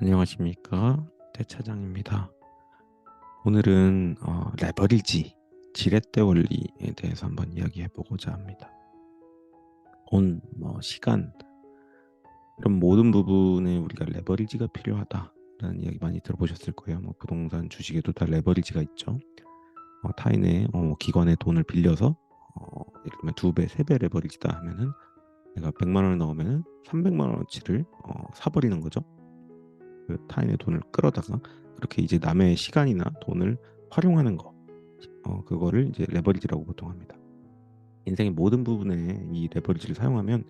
안녕하십니까, 대차장입니다. 오늘은 레버리지, 지렛대 원리에 대해서 한번 이야기해 보고자 합니다. 돈, 시간, 이런 모든 부분에 우리가 레버리지가 필요하다라는 이야기 많이 들어보셨을 거예요. 부동산 주식에도 다 레버리지가 있죠. 타인의 기관의 돈을 빌려서 예를 들면 두 배, 세 배 레버리지다 하면은 내가 100만 원을 넣으면은 300만 원어치를 사버리는 거죠. 그 타인의 돈을 끌어다가 그렇게 이제 남의 시간이나 돈을 활용하는 거, 그거를 이제 레버리지라고 보통 합니다. 인생의 모든 부분에 이 레버리지를 사용하면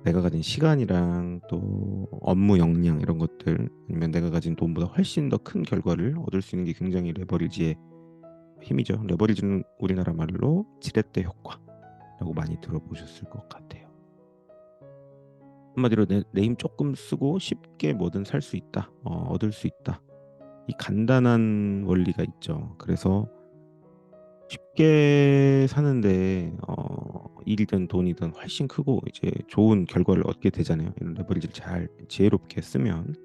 내가 가진 시간이랑 또 업무 역량 이런 것들, 아니면 내가 가진 돈보다 훨씬 더 큰 결과를 얻을 수 있는 게 굉장히 레버리지의 힘이죠. 레버리지는 우리나라 말로 지렛대 효과라고 많이 들어보셨을 것 같아요. 한마디로 내 힘 조금 쓰고 쉽게 뭐든 살 수 있다, 얻을 수 있다. 이 간단한 원리가 있죠. 그래서 쉽게 사는데 일이든 돈이든 훨씬 크고 이제 좋은 결과를 얻게 되잖아요. 이런 레버리지를 잘 지혜롭게 쓰면.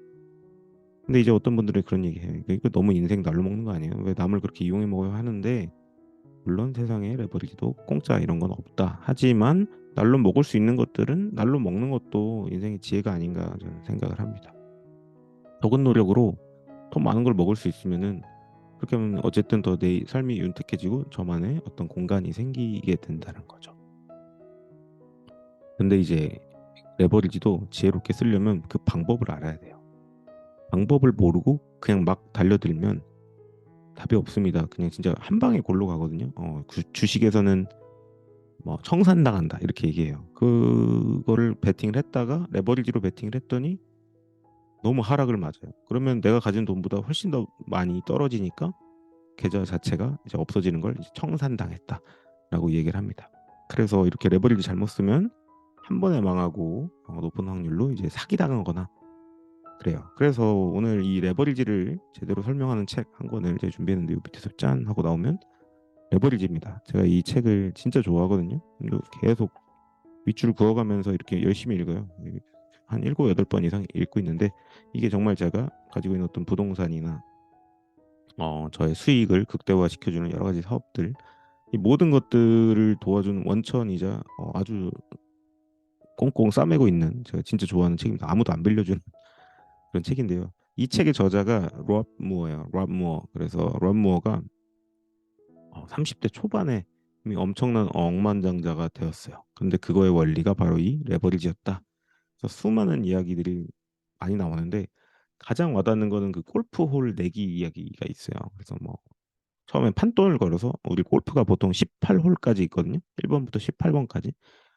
근데 이제 어떤 분들은 그런 얘기해요. 이거 너무 인생 날로 먹는 거 아니에요? 왜 남을 그렇게 이용해 먹어요 하는데, 물론 세상에 레버리지도 공짜 이런 건 없다. 하지만 날로 먹을 수 있는 것들은 날로 먹는 것도 인생의 지혜가 아닌가 저는 생각을 합니다. 적은 노력으로 더 많은 걸 먹을 수 있으면은, 그렇게 하면 어쨌든 더 내 삶이 윤택해지고 저만의 어떤 공간이 생기게 된다는 거죠. 근데 이제 레버리지도 지혜롭게 쓰려면 그 방법을 알아야 돼요. 방법을 모르고 그냥 막 달려들면 답이 없습니다. 그냥 진짜 한 방에 골로 가거든요. 주식에서는 뭐 청산당한다 이렇게 얘기해요. 그거를 베팅을 했다가 레버리지로 베팅을 했더니 너무 하락을 맞아요. 그러면 내가 가진 돈보다 훨씬 더 많이 떨어지니까 계좌 자체가 이제 없어지는 걸 이제 청산당했다라고 얘기를 합니다. 그래서 이렇게 레버리지 잘못 쓰면 한 번에 망하고 높은 확률로 이제 사기당하거나 그래요. 그래서 오늘 이 레버리지를 제대로 설명하는 책 한 권을 이제 준비했는데, 요 밑에서 짠 하고 나오면 레버리지입니다. 제가 이 책을 진짜 좋아하거든요. 근데 계속 윗줄 그어가면서 이렇게 열심히 읽어요. 한 일곱 여덟 번 이상 읽고 있는데, 이게 정말 제가 가지고 있는 어떤 부동산이나 저의 수익을 극대화시켜주는 여러 가지 사업들, 이 모든 것들을 도와주는 원천이자 아주 꽁꽁 싸매고 있는, 제가 진짜 좋아하는 책입니다. 아무도 안 빌려주는 그런 책인데요. 이 책의 저자가 롭 무어예요. 롭 무어. 그래서 롭 무어가 30대 초반에 이미 엄청난 억만장자가 되었어요. 근데 그거의 원리가 바로 이 레버리지였다. 그래서 수많은 이야기들이 많이 나오는데, 가장 와닿는 거는 그 골프홀 내기 이야기가 있어요. 그래서 처음엔 판돈을 걸어서, 우리 골프가 보통 18홀까지 있거든요. 1번부터 18번까지.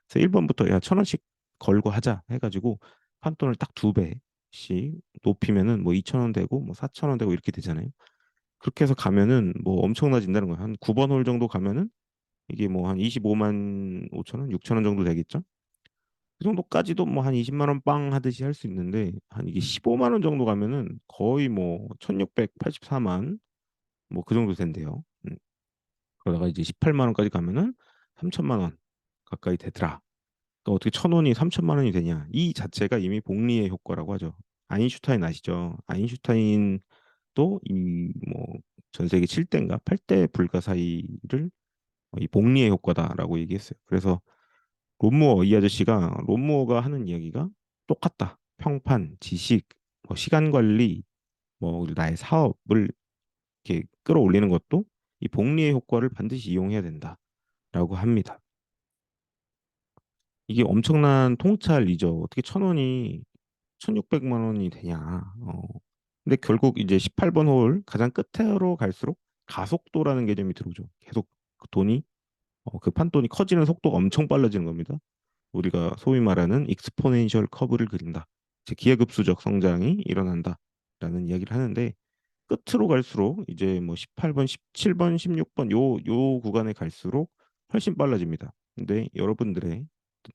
그래서 1번부터 야, 1,000원씩 걸고 하자 해가지고 판돈을 딱 두 배씩 높이면은 뭐 2,000원 되고 뭐 4,000원 되고 이렇게 되잖아요. 그렇게 해서 가면은 뭐 엄청나진다는 거예요. 한 9번 홀 정도 가면은 이게 뭐 한 25만 5천 원, 6천 원 정도 되겠죠. 그 정도까지도 뭐 한 20만 원 빵 하듯이 할 수 있는데, 한 이게 15만 원 정도 가면은 거의 뭐 1,684만 뭐 그 정도 된대요. 그러다가 이제 18만 원까지 가면은 3천만 원 가까이 되더라. 그러니까 어떻게 1,000원이 3천만 원이 되냐? 이 자체가 이미 복리의 효과라고 하죠. 아인슈타인 아시죠? 아인슈타인도 이 뭐 전 세계 7대인가 8대 불가사의를 이 복리의 효과다라고 얘기했어요. 그래서 론무어, 이 아저씨가 론무어가 하는 이야기가 똑같다. 평판, 지식, 시간 관리, 그리고 나의 사업을 이렇게 끌어올리는 것도 이 복리의 효과를 반드시 이용해야 된다라고 합니다. 이게 엄청난 통찰이죠. 어떻게 1,000원이 1,600만 원이 되냐. 근데 결국 이제 18번 홀 가장 끝으로 갈수록 가속도라는 개념이 들어오죠. 계속 그 돈이 그 판돈이 커지는 속도가 엄청 빨라지는 겁니다. 우리가 소위 말하는 익스포넨셜 커브를 그린다. 즉 기하급수적 성장이 일어난다라는 이야기를 하는데, 끝으로 갈수록 이제 뭐 18번, 17번, 16번 요 구간에 갈수록 훨씬 빨라집니다. 근데 여러분들의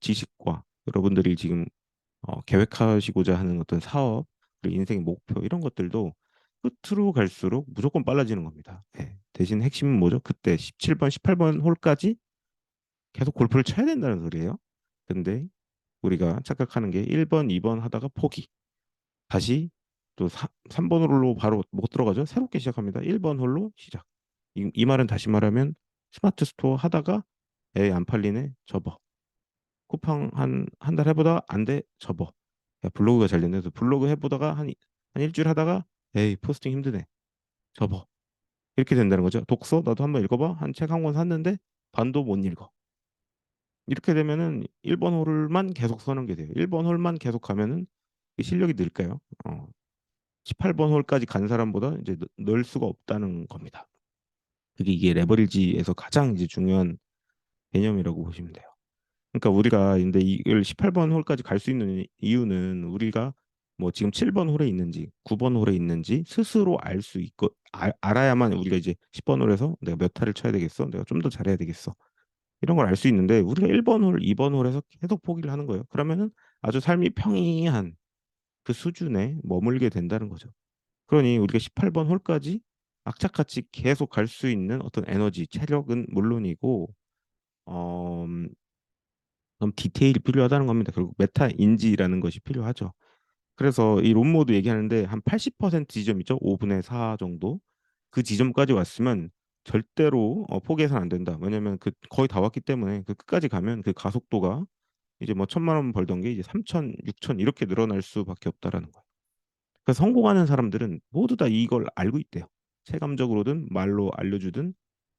지식과 여러분들이 지금 계획하시고자 하는 어떤 사업, 그리고 인생의 목표 이런 것들도 끝으로 갈수록 무조건 빨라지는 겁니다. 예. 대신 핵심은 뭐죠? 그때 17번, 18번 홀까지 계속 골프를 쳐야 된다는 소리예요. 근데 우리가 착각하는 게 1번, 2번 하다가 포기. 다시 또 3번 홀로 바로 못 들어가죠. 새롭게 시작합니다. 1번 홀로 시작. 이 말은 다시 말하면 스마트 스토어 하다가 에이 안 팔리네 접어. 쿠팡 한 달 해보다가 안 돼 접어. 야, 블로그가 잘 됐네. 그래서 블로그 해보다가 한 일주일 하다가 에이 포스팅 힘드네 접어. 이렇게 된다는 거죠. 독서 나도 한번 읽어봐. 한 책 한 권 샀는데 반도 못 읽어. 이렇게 되면은 1번 홀만 계속 서는 게 돼요. 1번 홀만 계속 가면은 이 실력이 늘까요? 18번 홀까지 간 사람보다 이제 늘 수가 없다는 겁니다. 그게 이게 레버리지에서 가장 이제 중요한 개념이라고 보시면 돼요. 그러니까 우리가 근데 이걸 18번 홀까지 갈 수 있는 이유는 우리가 뭐 지금 7번 홀에 있는지 9번 홀에 있는지 스스로 알 수 있고 알아야만 우리가 이제 10번 홀에서 내가 몇 타를 쳐야 되겠어? 내가 좀 더 잘해야 되겠어. 이런 걸 알 수 있는데 우리가 1번 홀, 2번 홀에서 계속 포기를 하는 거예요. 그러면은 아주 삶이 평이한 그 수준에 머물게 된다는 거죠. 그러니 우리가 18번 홀까지 악착같이 계속 갈 수 있는 어떤 에너지, 체력은 물론이고 어, 그럼 디테일이 필요하다는 겁니다. 결국 메타 인지라는 것이 필요하죠. 그래서 이 롬모도 얘기하는데 한 80% 지점 있죠. 5분의 4 정도. 그 지점까지 왔으면 절대로 포기해서는 안 된다. 왜냐면 그 거의 다 왔기 때문에 그 끝까지 가면 그 가속도가 이제 뭐 1,000만 원 벌던 게 이제 3천, 6천 이렇게 늘어날 수밖에 없다라는 거예요. 그래서 성공하는 사람들은 모두 다 이걸 알고 있대요. 체감적으로든 말로 알려주든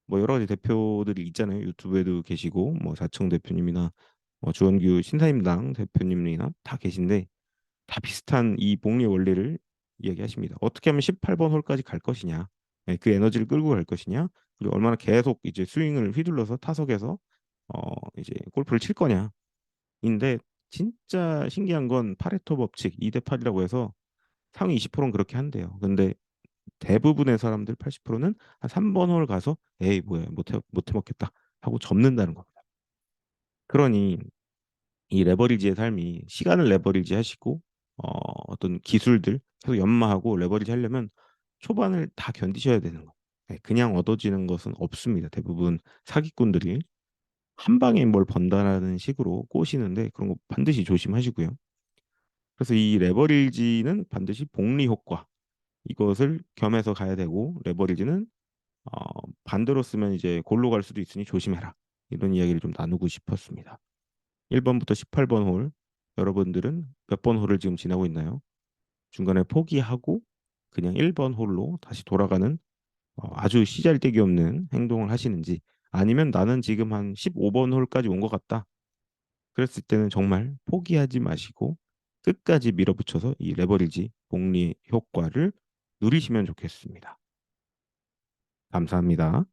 뭐 여러 가지 대표들이 있잖아요. 유튜브에도 계시고 뭐 사청 대표님이나 주원규 신사임당 대표님이나 다 계신데 다 비슷한 이 복리 원리를 이야기하십니다. 어떻게 하면 18번 홀까지 갈 것이냐, 그 에너지를 끌고 갈 것이냐, 그리고 얼마나 계속 이제 스윙을 휘둘러서 타석에서 이제 골프를 칠 거냐인데 진짜 신기한 건 파레토 법칙 2대 8이라고 해서 상위 20%는 그렇게 한대요. 근데 대부분의 사람들 80%는 한 3번 홀 가서 에이 뭐야 못해 먹겠다 하고 접는다는 겁니다. 그러니 이 레버리지의 삶이 시간을 레버리지 하시고 어떤 기술들 계속 연마하고 레버리지 하려면 초반을 다 견디셔야 되는 거예요. 그냥 얻어지는 것은 없습니다. 대부분 사기꾼들이 한 방에 뭘 번다라는 식으로 꼬시는데 그런 거 반드시 조심하시고요. 그래서 이 레버리지는 반드시 복리 효과 이것을 겸해서 가야 되고 레버리지는 반대로 쓰면 이제 골로 갈 수도 있으니 조심해라. 이런 이야기를 좀 나누고 싶었습니다. 1번부터 18번 홀 여러분들은 몇 번 홀을 지금 지나고 있나요? 중간에 포기하고 그냥 1번 홀로 다시 돌아가는 아주 씨잘데기 없는 행동을 하시는지 아니면 나는 지금 한 15번 홀까지 온 것 같다. 그랬을 때는 정말 포기하지 마시고 끝까지 밀어붙여서 이 레버리지 복리 효과를 누리시면 좋겠습니다. 감사합니다.